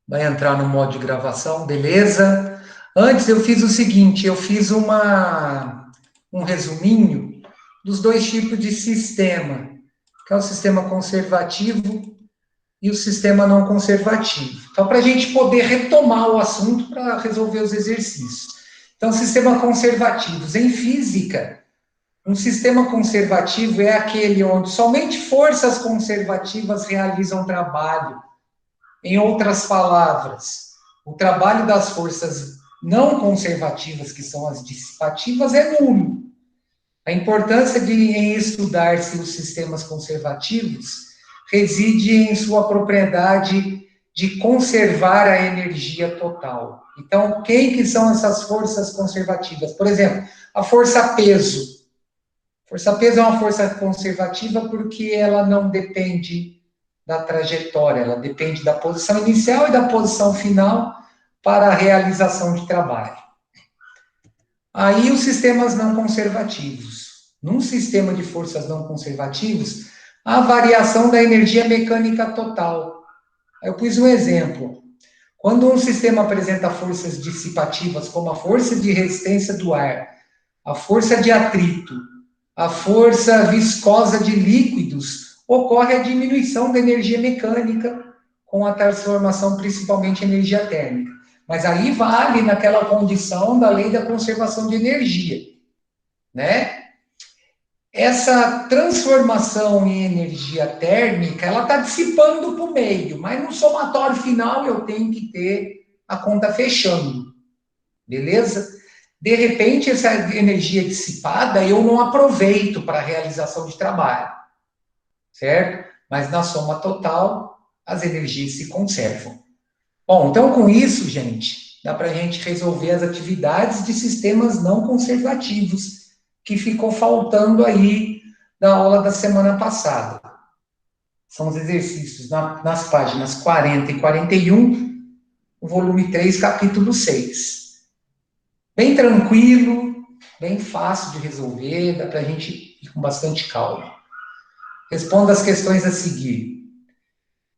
Vai entrar no modo de gravação, beleza? Antes eu fiz o seguinte, eu fiz um resuminho dos dois tipos de sistema, que é o sistema conservativo e o sistema não conservativo. Então, para a gente poder retomar o assunto para resolver os exercícios. Então, sistema conservativos. Em física, um sistema conservativo é aquele onde somente forças conservativas realizam trabalho. Em outras palavras, o trabalho das forças não conservativas, que são as dissipativas, é nulo. A importância em estudar-se os sistemas conservativos reside em sua propriedade de conservar a energia total. Então, quem que são essas forças conservativas? Por exemplo, a força peso. Força peso é uma força conservativa porque ela não depende da trajetória, ela depende da posição inicial e da posição final para a realização de trabalho. Aí os sistemas não conservativos. Num sistema de forças não conservativos, há variação da energia mecânica total. Eu pus um exemplo. Quando um sistema apresenta forças dissipativas, como a força de resistência do ar, a força de atrito, a força viscosa de líquidos, ocorre a diminuição da energia mecânica com a transformação principalmente em energia térmica. Mas aí vale naquela condição da lei da conservação de energia, né? Essa transformação em energia térmica, ela está dissipando para o meio, mas no somatório final eu tenho que ter a conta fechando, beleza? De repente, essa energia dissipada eu não aproveito para a realização de trabalho, certo? Mas na soma total, as energias se conservam. Bom, então com isso, gente, dá para a gente resolver as atividades de sistemas não conservativos, que ficou faltando aí da aula da semana passada. São os exercícios nas páginas 40 e 41, o volume 3, capítulo 6. Bem tranquilo, bem fácil de resolver, dá para a gente ir com bastante calma. Responda as questões a seguir.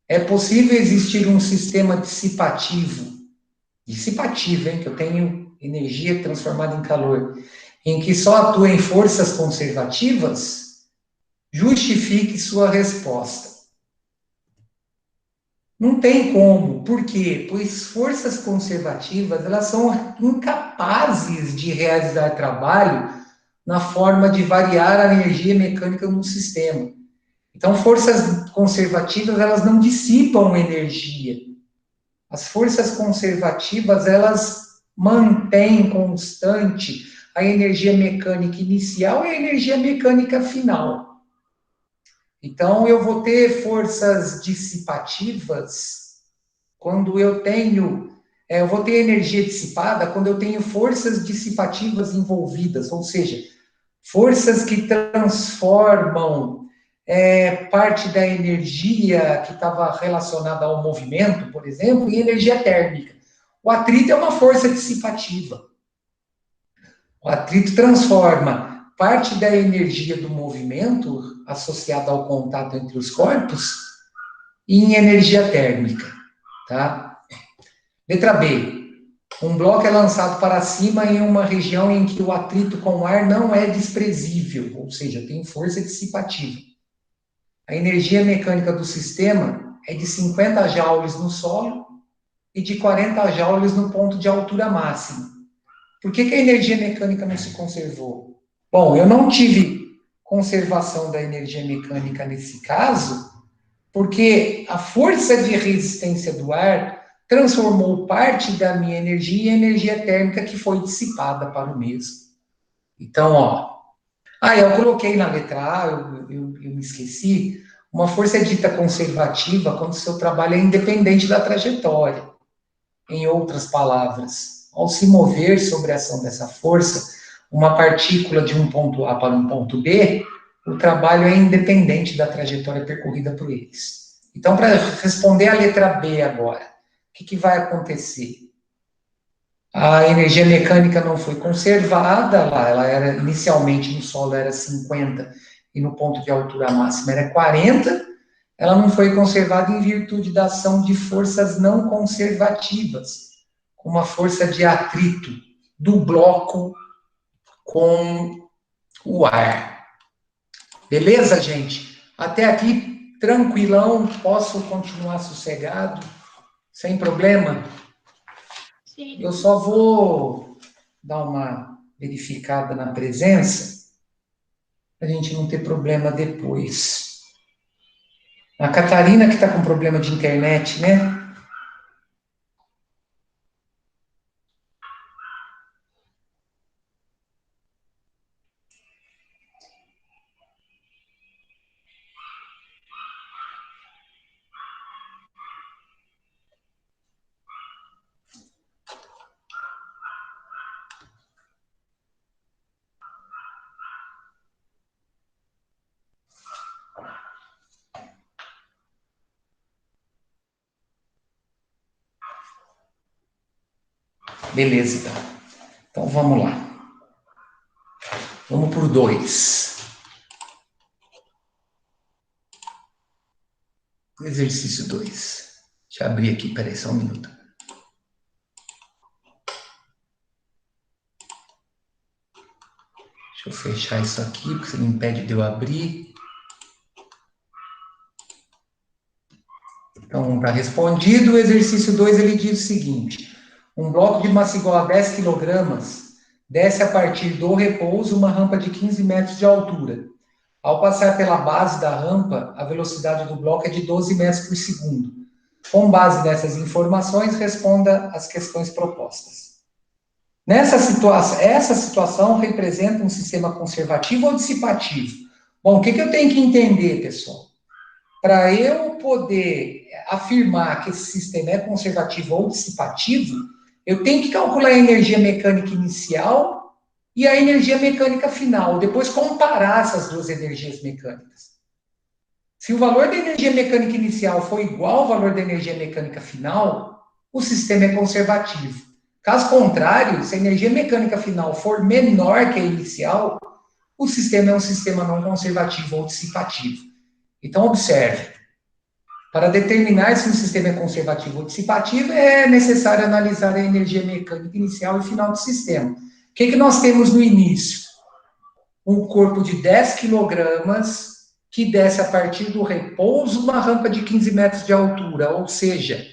É possível existir um sistema dissipativo, hein, que eu tenho energia transformada em calor, em que só atuem forças conservativas? Justifique sua resposta. Não tem como. Por quê? Pois forças conservativas, elas são incapazes de realizar trabalho na forma de variar a energia mecânica no sistema. Então, forças conservativas, elas não dissipam energia. As forças conservativas, elas mantêm constante a energia mecânica inicial e a energia mecânica final. Então, eu vou ter forças dissipativas quando eu tenho... eu vou ter energia dissipada quando eu tenho forças dissipativas envolvidas, ou seja, forças que transformam parte da energia que estava relacionada ao movimento, por exemplo, em energia térmica. O atrito é uma força dissipativa. O atrito transforma parte da energia do movimento associada ao contato entre os corpos em energia térmica, tá? Letra B. Um bloco é lançado para cima em uma região em que o atrito com o ar não é desprezível, ou seja, tem força dissipativa. A energia mecânica do sistema é de 50 joules no solo e de 40 joules no ponto de altura máxima. Por que a energia mecânica não se conservou? Bom, eu não tive conservação da energia mecânica nesse caso, porque a força de resistência do ar transformou parte da minha energia em energia térmica que foi dissipada para o mesmo. Então, ó... eu coloquei na letra A, eu me esqueci, uma força é dita conservativa quando o seu trabalho é independente da trajetória. Em outras palavras, ao se mover sobre a ação dessa força, uma partícula de um ponto A para um ponto B, o trabalho é independente da trajetória percorrida por eles. Então, para responder a letra B agora, o que vai acontecer? A energia mecânica não foi conservada lá, ela era inicialmente no solo era 50 e no ponto de altura máxima era 40, ela não foi conservada em virtude da ação de forças não conservativas, como a força de atrito do bloco com o ar. Beleza, gente? Até aqui, tranquilão, posso continuar sossegado, sem problema? Sim. Eu só vou dar uma verificada na presença, para a gente não ter problema depois. A Catarina que está com problema de internet, né? Beleza, então. Então vamos lá. Vamos por 2. Exercício 2. Deixa eu abrir aqui, peraí, só um minuto. Deixa eu fechar isso aqui, porque você me impede de eu abrir. Então, está respondido. O exercício 2, ele diz o seguinte. Um bloco de massa igual a 10 quilogramas desce a partir do repouso uma rampa de 15 metros de altura. Ao passar pela base da rampa, a velocidade do bloco é de 12 metros por segundo. Com base nessas informações, responda as questões propostas. Essa situação representa um sistema conservativo ou dissipativo? Bom, o que eu tenho que entender, pessoal? Para eu poder afirmar que esse sistema é conservativo ou dissipativo, eu tenho que calcular a energia mecânica inicial e a energia mecânica final, depois comparar essas duas energias mecânicas. Se o valor da energia mecânica inicial for igual ao valor da energia mecânica final, o sistema é conservativo. Caso contrário, se a energia mecânica final for menor que a inicial, o sistema é um sistema não conservativo ou dissipativo. Então, observe. Para determinar se um sistema é conservativo ou dissipativo, é necessário analisar a energia mecânica inicial e final do sistema. O que nós temos no início? Um corpo de 10 quilogramas que desce a partir do repouso uma rampa de 15 metros de altura, ou seja,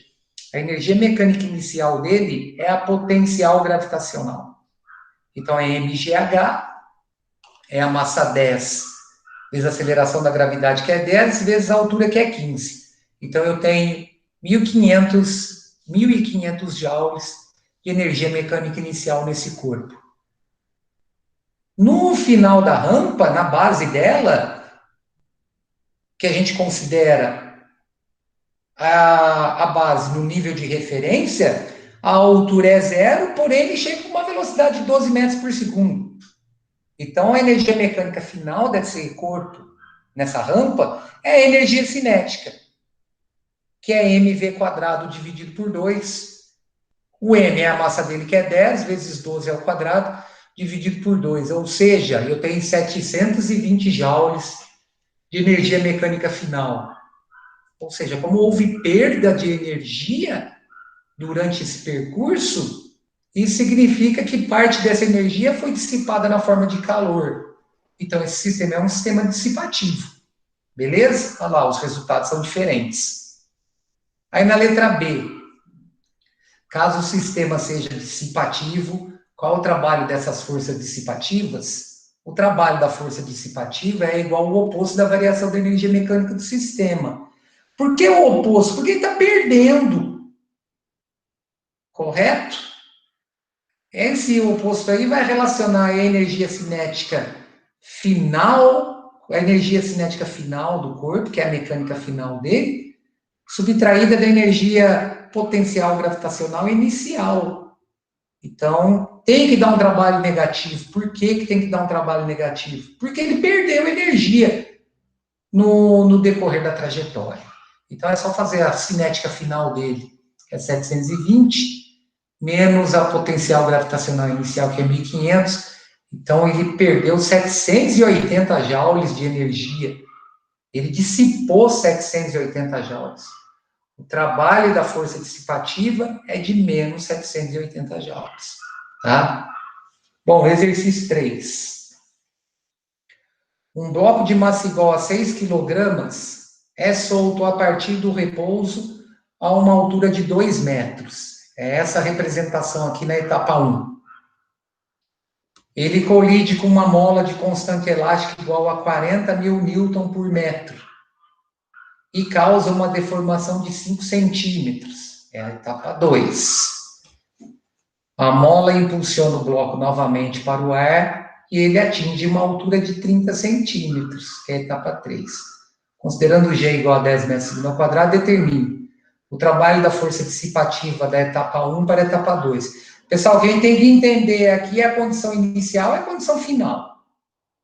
a energia mecânica inicial dele é a potencial gravitacional. Então, é mgh, é a massa 10, vezes a aceleração da gravidade, que é 10, vezes a altura, que é 15. Então, eu tenho 1.500 joules de energia mecânica inicial nesse corpo. No final da rampa, na base dela, que a gente considera a base no nível de referência, a altura é 0, porém ele chega com uma velocidade de 12 metros por segundo. Então, a energia mecânica final desse corpo, nessa rampa, é a energia cinética, que é mv quadrado dividido por 2. O m é a massa dele, que é 10, vezes 12 ao quadrado, dividido por 2. Ou seja, eu tenho 720 joules de energia mecânica final. Ou seja, como houve perda de energia durante esse percurso, isso significa que parte dessa energia foi dissipada na forma de calor. Então, esse sistema é um sistema dissipativo. Beleza? Olha lá, os resultados são diferentes. Aí na letra B, caso o sistema seja dissipativo, qual o trabalho dessas forças dissipativas? O trabalho da força dissipativa é igual ao oposto da variação da energia mecânica do sistema. Por que o oposto? Porque ele está perdendo. Correto? Esse oposto aí vai relacionar a energia cinética final, a energia cinética final do corpo, que é a mecânica final dele, subtraída da energia potencial gravitacional inicial. Então, tem que dar um trabalho negativo. Por que tem que dar um trabalho negativo? Porque ele perdeu energia no decorrer da trajetória. Então, é só fazer a cinética final dele, que é 720, menos a potencial gravitacional inicial, que é 1.500. Então, ele perdeu 780 joules de energia. ele dissipou 780 joules. O trabalho da força dissipativa é de menos 780 joules. Tá? Bom, exercício 3. Um bloco de massa igual a 6 kg é solto a partir do repouso a uma altura de 2 metros. É essa a representação aqui na etapa 1. Ele colide com uma mola de constante elástica igual a 40.000 newton por metro e causa uma deformação de 5 centímetros. É a etapa 2. A mola impulsiona o bloco novamente para o ar e ele atinge uma altura de 30 centímetros, que é a etapa 3. Considerando G igual a 10 metros por segundo ao quadrado, determine o trabalho da força dissipativa da etapa 1 para a etapa 2. Pessoal, quem tem que entender aqui é a condição inicial e a condição final.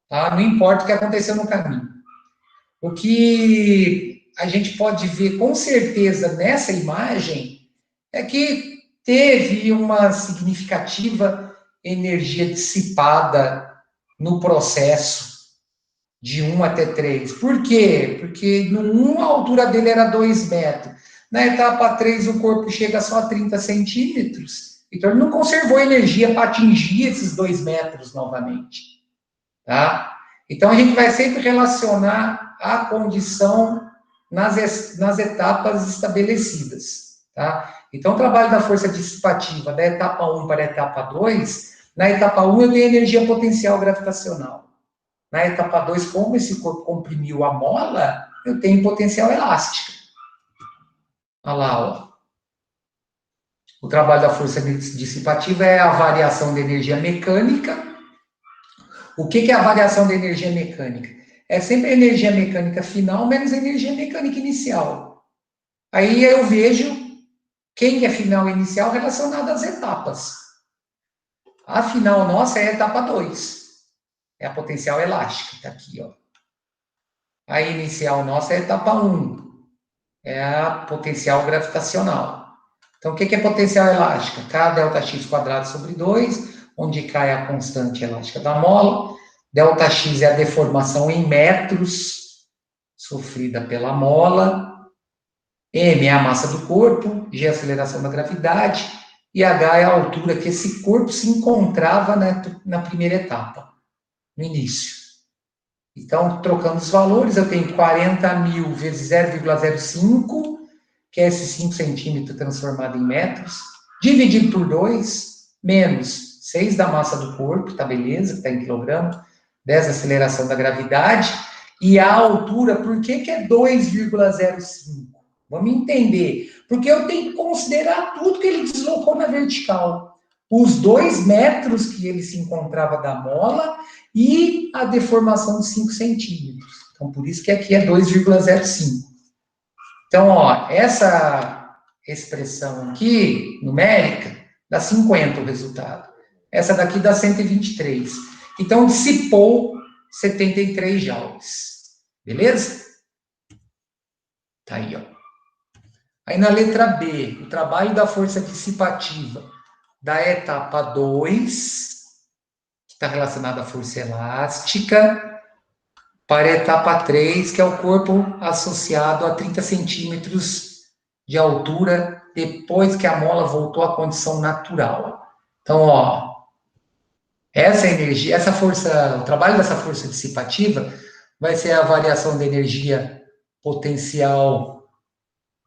Tá? Não importa o que aconteceu no caminho. O que a gente pode ver com certeza nessa imagem é que teve uma significativa energia dissipada no processo de 1 até 3. Por quê? Porque no 1 a altura dele era 2 metros. Na etapa 3 o corpo chega só a 30 centímetros. Então ele não conservou energia para atingir esses 2 metros novamente. Tá? Então a gente vai sempre relacionar a condição nas etapas estabelecidas. Tá? Então o trabalho da força dissipativa da etapa 1 para a etapa 2, na etapa 1 eu tenho energia potencial gravitacional. Na etapa 2, como esse corpo comprimiu a mola, eu tenho potencial elástica. Olha lá, ó. O trabalho da força dissipativa é a variação da energia mecânica. O que é a variação da energia mecânica? É sempre a energia mecânica final menos a energia mecânica inicial. Aí eu vejo quem é final e inicial relacionado às etapas. A final nossa é a etapa 2. É a potencial elástica, está aqui, ó. A inicial nossa é a etapa 1. É a potencial gravitacional. Então, o que é potencial elástica? K ΔX quadrado sobre 2, onde K é a constante elástica da mola. ΔX é a deformação em metros sofrida pela mola. M é a massa do corpo, G é a aceleração da gravidade, e H é a altura que esse corpo se encontrava na primeira etapa, no início. Então, trocando os valores, eu tenho 40.000 vezes 0,05, que é esse 5 centímetros transformado em metros, dividido por 2, menos 6 da massa do corpo, tá beleza, que está em quilograma, 10 da aceleração da gravidade, e a altura, por que é 2,05? Vamos entender. Porque eu tenho que considerar tudo que ele deslocou na vertical. Os 2 metros que ele se encontrava da mola e a deformação de 5 centímetros. Então, por isso que aqui é 2,05. Então, ó, essa expressão aqui, numérica, dá 50 o resultado. Essa daqui dá 123. Então, dissipou 73 joules. Beleza? Tá aí, ó. Aí na letra B, o trabalho da força dissipativa da etapa 2, que está relacionada à força elástica, para a etapa 3, que é o corpo associado a 30 centímetros de altura, depois que a mola voltou à condição natural. Então, ó, essa energia, essa força, o trabalho dessa força dissipativa vai ser a variação da energia potencial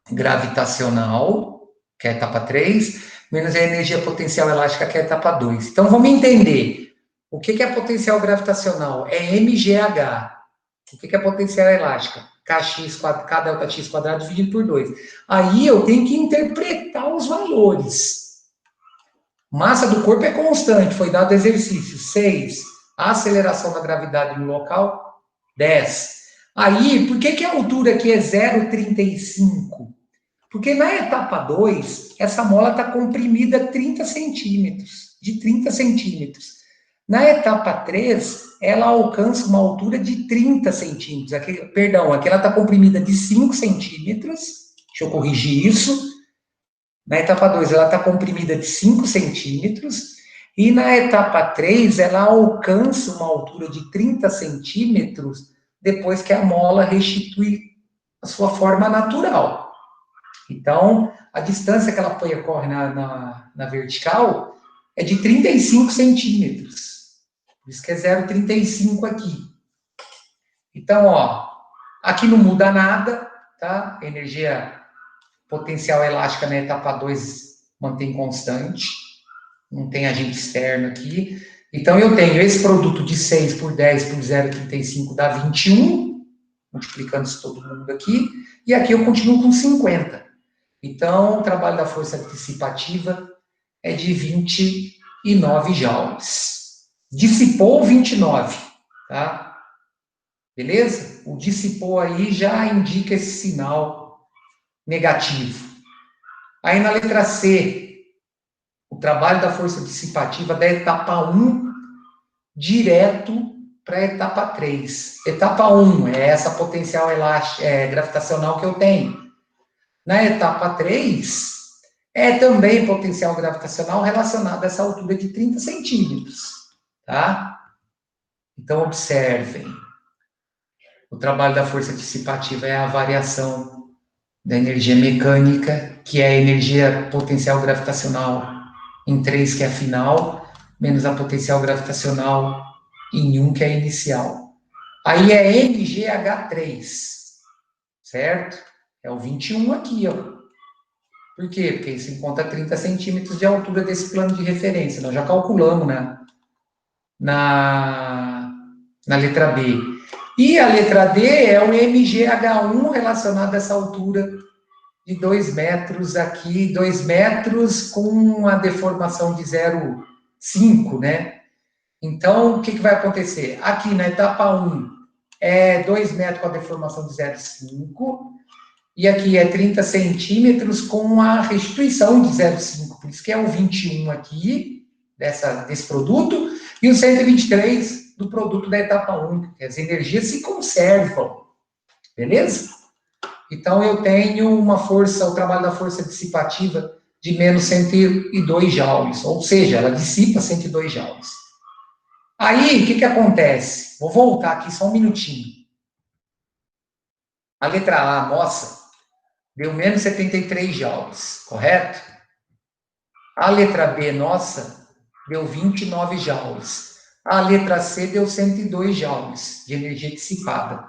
gravitacional, que é a etapa 3, menos a energia potencial elástica, que é a etapa 2. Então, vamos entender. O que é potencial gravitacional? É mgh. O que é potencial elástica? K ΔX quadrado dividido por 2. Aí eu tenho que interpretar os valores. Massa do corpo é constante, foi dado exercício. 6. A aceleração da gravidade no local, 10. Aí, por que a altura aqui é 0,35? Porque na etapa 2, essa mola está comprimida 30 centímetros, de 30 centímetros. Na etapa 3, ela alcança uma altura de 30 centímetros. Aqui ela está comprimida de 5 centímetros. Deixa eu corrigir isso. Na etapa 2, ela está comprimida de 5 centímetros. E na etapa 3, ela alcança uma altura de 30 centímetros depois que a mola restitui a sua forma natural. Então, a distância que ela percorre na vertical é de 35 centímetros. Por isso que é 0,35 aqui. Então, ó, aqui não muda nada, tá? A energia potencial elástica na etapa 2 mantém constante. Não tem agente externo aqui. Então, eu tenho esse produto de 6 por 10 por 0,35 dá 21, multiplicando isso todo mundo aqui. E aqui eu continuo com 50. Então, o trabalho da força dissipativa é de 29 joules. Dissipou 29, tá? Beleza? O dissipou aí já indica esse sinal negativo. Aí na letra C, o trabalho da força dissipativa da etapa 1 direto para a etapa 3. Etapa 1 é essa potencial gravitacional que eu tenho. Na etapa 3, é também potencial gravitacional relacionado a essa altura de 30 centímetros, tá? Então, observem. O trabalho da força dissipativa é a variação da energia mecânica, que é a energia potencial gravitacional em 3, que é a final, menos a potencial gravitacional em 1, que é a inicial. Aí é mgh3, certo? É o 21 aqui, ó. Por quê? Porque isso encontra 30 centímetros de altura desse plano de referência. Nós já calculamos na letra B. E a letra D é o mgh1 relacionado a essa altura de 2 metros aqui, 2 metros com uma deformação de 0,5, né? Então, o que vai acontecer? Aqui na etapa 1 é 2 metros com a deformação de 0,5, e aqui é 30 centímetros com a restituição de 0,5, por isso que é o 21 aqui, desse produto, e o 123 do produto da etapa 1, porque as energias se conservam, beleza? Então, eu tenho uma força, o trabalho da força dissipativa de menos 102 joules, ou seja, ela dissipa 102 joules. Aí, o que acontece? Vou voltar aqui só um minutinho. A letra A, nossa, deu menos 73 joules, correto? A letra B, nossa, deu 29 joules. A letra C deu 102 joules de energia dissipada.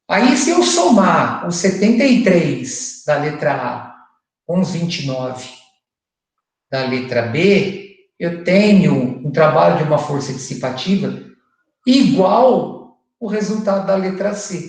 Aí, se eu somar os 73 da letra A com os 29 da letra B, eu tenho um trabalho de uma força dissipativa igual o resultado da letra C.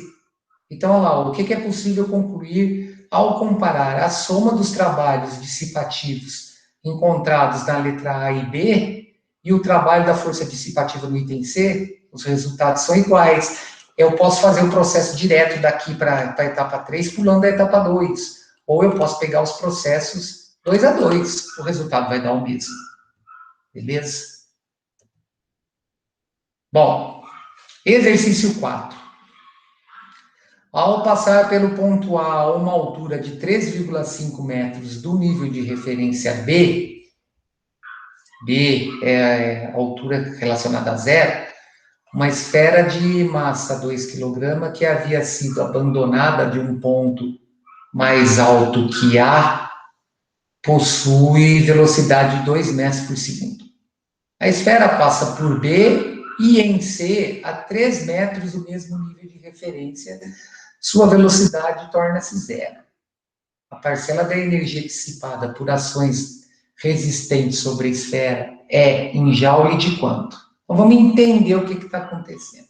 Então, olha lá, o que é possível concluir ao comparar a soma dos trabalhos dissipativos encontrados na letra A e B e o trabalho da força dissipativa no item C? Os resultados são iguais. Eu posso fazer o processo direto daqui para a etapa 3, pulando a etapa 2. Ou eu posso pegar os processos 2 a 2. O resultado vai dar o mesmo. Beleza? Bom, exercício 4. Ao passar pelo ponto A a uma altura de 3,5 metros do nível de referência B, B é a altura relacionada a zero, uma esfera de massa 2 kg que havia sido abandonada de um ponto mais alto que A, possui velocidade de 2 metros por segundo. A esfera passa por B e em C, a 3 metros do mesmo nível de referência, sua velocidade torna-se zero. A parcela da energia dissipada por ações resistentes sobre a esfera é em joule de quanto? Então, vamos entender o que está acontecendo.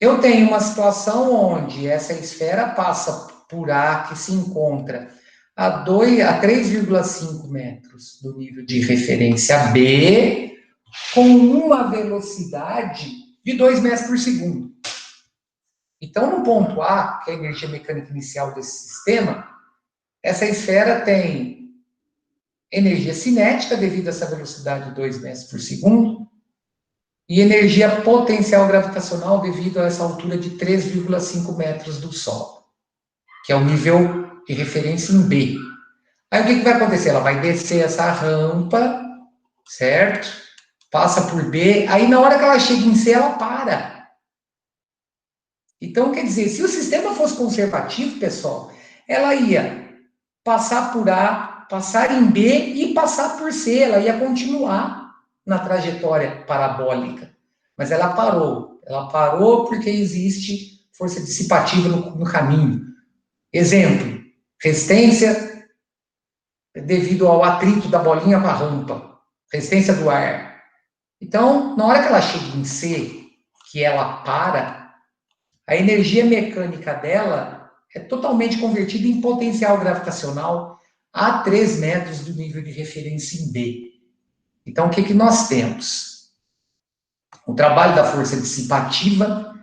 Eu tenho uma situação onde essa esfera passa por A, que se encontra a 3,5 metros do nível de referência B, com uma velocidade de 2 metros por segundo. Então, no ponto A, que é a energia mecânica inicial desse sistema, essa esfera tem energia cinética devido a essa velocidade de 2 metros por segundo e energia potencial gravitacional devido a essa altura de 3,5 metros do Sol, que é o nível de referência em B. Aí o que vai acontecer? Ela vai descer essa rampa, certo? Passa por B, aí na hora que ela chega em C, ela para. Então, quer dizer, se o sistema fosse conservativo, pessoal, ela ia passar por A, passar em B e passar por C. Ela ia continuar na trajetória parabólica. Mas ela parou. Ela parou porque existe força dissipativa no caminho. Exemplo, resistência devido ao atrito da bolinha com a rampa. Resistência do ar. Então, na hora que ela chega em C, que ela para, a energia mecânica dela é totalmente convertida em potencial gravitacional a 3 metros do nível de referência em B. Então, o que nós temos? O trabalho da força dissipativa,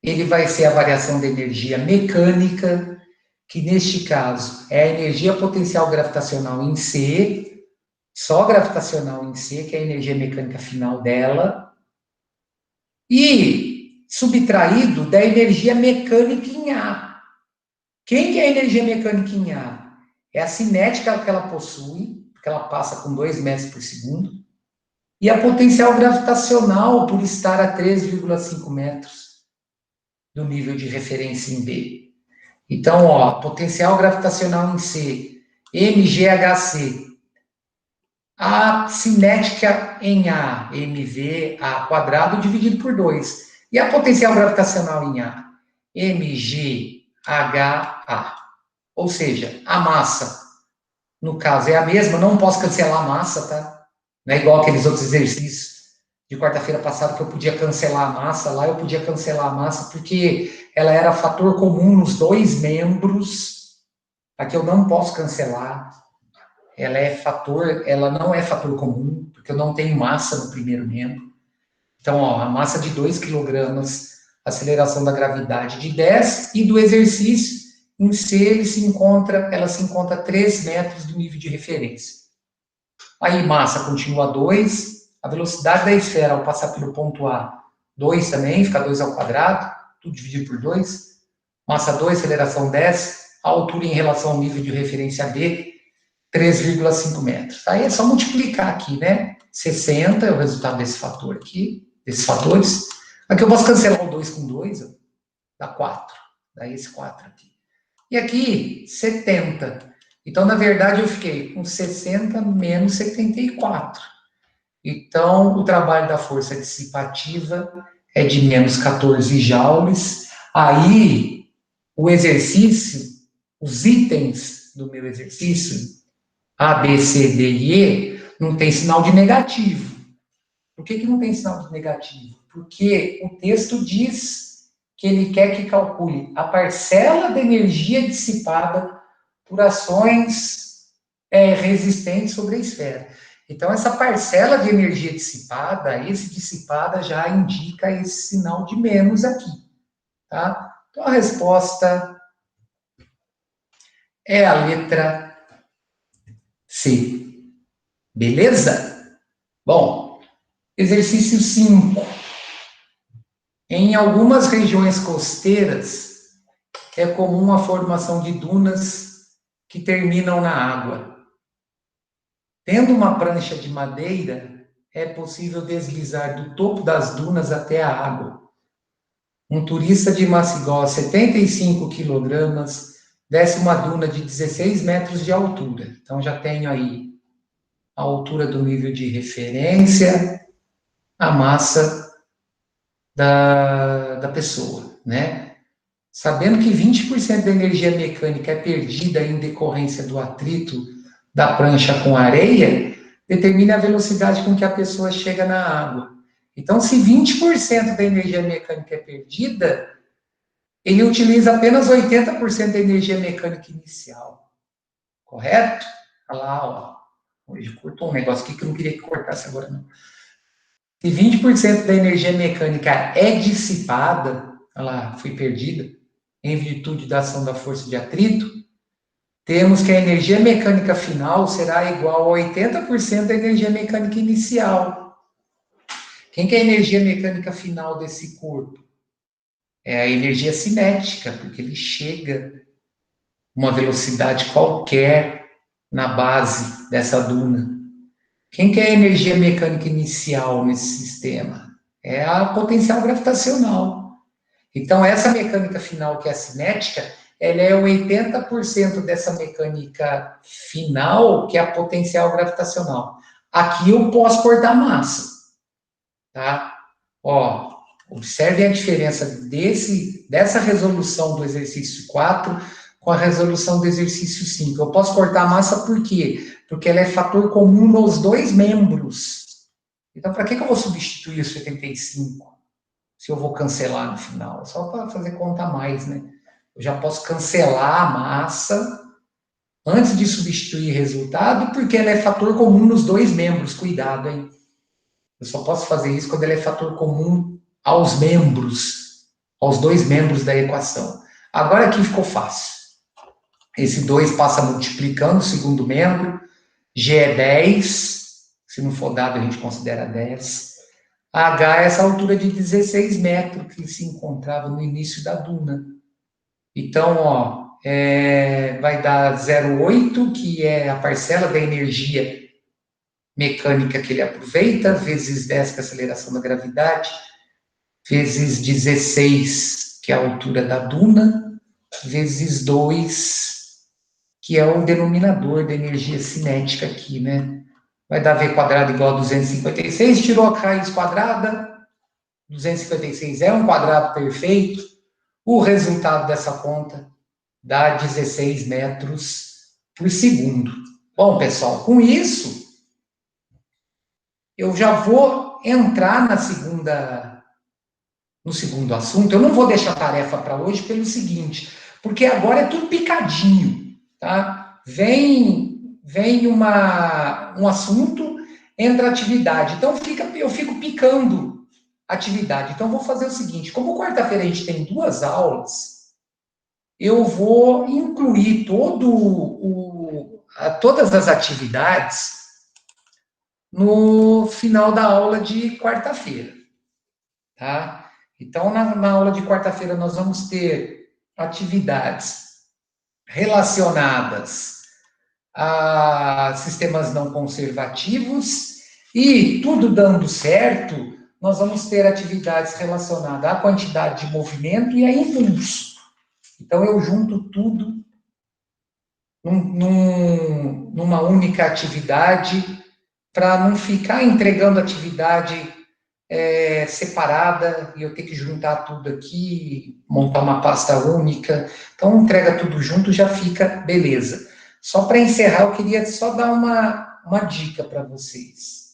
ele vai ser a variação da energia mecânica, que neste caso é a energia potencial gravitacional em C, só gravitacional em C, que é a energia mecânica final dela, e subtraído da energia mecânica em A. Quem que é a energia mecânica em A? É a cinética que ela possui, porque ela passa com 2 metros por segundo, e a potencial gravitacional por estar a 3,5 metros do nível de referência em B. Então, ó, potencial gravitacional em C, mghc. A cinética em A, mv, A quadrado, dividido por 2. E a potencial gravitacional em A, mgha. Ou seja, a massa, no caso, é a mesma, não posso cancelar a massa, tá? Não é igual aqueles outros exercícios de quarta-feira passada que eu podia cancelar a massa, lá eu podia cancelar a massa porque ela era fator comum nos dois membros, aqui eu não posso cancelar, ela não é fator comum, porque eu não tenho massa no primeiro membro. Então, ó, a massa de 2 quilogramas, aceleração da gravidade de 10, e do exercício, em C, ela se encontra a 3 metros do nível de referência. Aí, massa continua 2, a velocidade da esfera ao passar pelo ponto A, 2 também, fica 2 ao quadrado, tudo dividido por 2. Massa 2, aceleração 10, a altura em relação ao nível de referência B, 3,5 metros. Aí é só multiplicar aqui, né? 60 é o resultado desse fator aqui, desses fatores. Aqui eu posso cancelar o 2 com 2, dá 4. Dá esse 4 aqui. E aqui, 70. Então, na verdade, eu fiquei com 60 menos 74. Então, o trabalho da força dissipativa é de menos 14 joules. Aí, o exercício, os itens do meu exercício, A, B, C, D e E, não tem sinal de negativo. Por que não tem sinal de negativo? Porque o texto diz que ele quer que calcule a parcela de energia dissipada por ações resistentes sobre a esfera. Então, essa parcela de energia dissipada, esse dissipada já indica esse sinal de menos aqui, tá? Então, a resposta é a letra C. Beleza? Bom, exercício 5. Em algumas regiões costeiras, é comum a formação de dunas que terminam na água. Tendo uma prancha de madeira, é possível deslizar do topo das dunas até a água. Um turista de massa igual a 75 quilogramas desce uma duna de 16 metros de altura. Então, já tenho aí a altura do nível de referência, a massa da pessoa, né? Sabendo que 20% da energia mecânica é perdida em decorrência do atrito da prancha com a areia, determina a velocidade com que a pessoa chega na água. Então, se 20% da energia mecânica é perdida, ele utiliza apenas 80% da energia mecânica inicial. Correto? Olha lá, ó. Hoje cortou um negócio aqui que eu não queria que cortasse agora, não. Se 20% da energia mecânica é dissipada, olha lá, foi perdida, em virtude da ação da força de atrito, temos que a energia mecânica final será igual a 80% da energia mecânica inicial. Quem que é a energia mecânica final desse corpo? É a energia cinética, porque ele chega a uma velocidade qualquer na base dessa duna. Quem que é a energia mecânica inicial nesse sistema? É a potencial gravitacional. Então, essa mecânica final, que é a cinética, ela é 80% dessa mecânica final, que é a potencial gravitacional. Aqui eu posso cortar massa, tá? Ó, observe a diferença dessa resolução do exercício 4 com a resolução do exercício 5. Eu posso cortar a massa por quê? Porque ela é fator comum nos dois membros. Então, para que eu vou substituir o 75? Se eu vou cancelar no final? Só para fazer conta a mais, né? Eu já posso cancelar a massa antes de substituir resultado, porque ela é fator comum nos dois membros. Cuidado, hein? Eu só posso fazer isso quando ela é fator comum aos membros, aos dois membros da equação. Agora aqui ficou fácil. Esse 2 passa multiplicando o segundo membro, G é 10, se não for dado a gente considera 10. H é essa altura de 16 metros que se encontrava no início da duna. Então, ó, vai dar 0,8, que é a parcela da energia mecânica que ele aproveita, vezes 10, que é a aceleração da gravidade, vezes 16, que é a altura da duna, vezes 2, que é o denominador da energia cinética aqui, né? Vai dar V quadrado igual a 256, tirou a raiz quadrada, 256 é um quadrado perfeito, o resultado dessa conta dá 16 metros por segundo. Bom, pessoal, com isso, eu já vou entrar no segundo assunto. Eu não vou deixar a tarefa para hoje pelo seguinte, porque agora é tudo picadinho, tá? Vem um assunto, entra atividade. Então, eu fico picando atividade. Então, vou fazer o seguinte, como quarta-feira a gente tem 2 aulas, eu vou incluir todas as atividades no final da aula de quarta-feira, tá? Então, na aula de quarta-feira, nós vamos ter atividades relacionadas a sistemas não conservativos e, tudo dando certo, nós vamos ter atividades relacionadas à quantidade de movimento e a impulso. Então, eu junto tudo numa única atividade para não ficar entregando atividade separada e eu ter que juntar tudo aqui, montar uma pasta única. Então, entrega tudo junto, já fica beleza. Só para encerrar, eu queria só dar uma dica para vocês.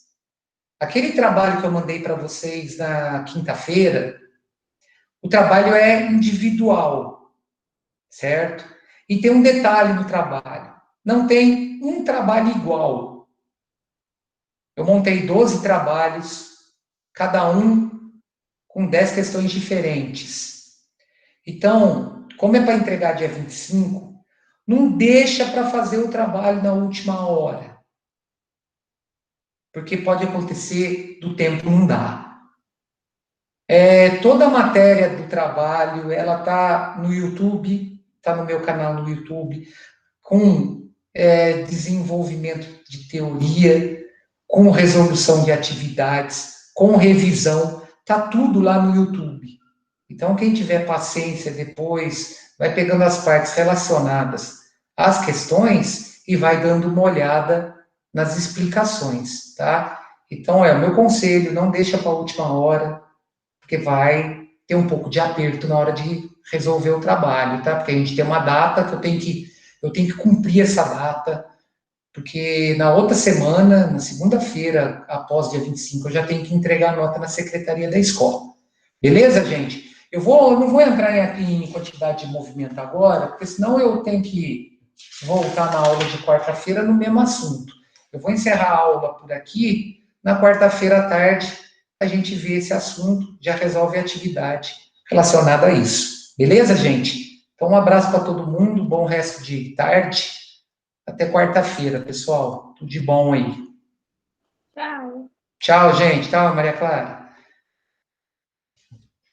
Aquele trabalho que eu mandei para vocês na quinta-feira, o trabalho é individual, certo? E tem um detalhe no trabalho. Não tem um trabalho igual. Eu montei 12 trabalhos, cada um com 10 questões diferentes. Então, como é para entregar dia 25, não deixa para fazer o trabalho na última hora. Porque pode acontecer do tempo não dar. Toda a matéria do trabalho, ela está no YouTube, está no meu canal no YouTube, com desenvolvimento de teoria, com resolução de atividades, com revisão, está tudo lá no YouTube. Então, quem tiver paciência depois, vai pegando as partes relacionadas às questões e vai dando uma olhada nas explicações, tá? Então, o meu conselho, não deixa para a última hora, porque vai ter um pouco de aperto na hora de resolver o trabalho, tá? Porque a gente tem uma data que eu tenho que cumprir essa data, porque na outra semana, na segunda-feira, após dia 25, eu já tenho que entregar a nota na secretaria da escola. Beleza, gente? Eu não vou entrar em quantidade de movimento agora, porque senão eu tenho que voltar na aula de quarta-feira no mesmo assunto. Eu vou encerrar a aula por aqui, na quarta-feira à tarde, a gente vê esse assunto, já resolve a atividade relacionada a isso. Beleza, gente? Então, um abraço para todo mundo, bom resto de tarde. Até quarta-feira, pessoal. Tudo de bom aí. Tchau. Tchau, gente. Tchau, Maria Clara.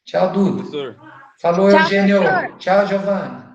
Tchau, Dudu. Professor. Falou, Tchau, Eugênio. professor. Tchau, Giovana.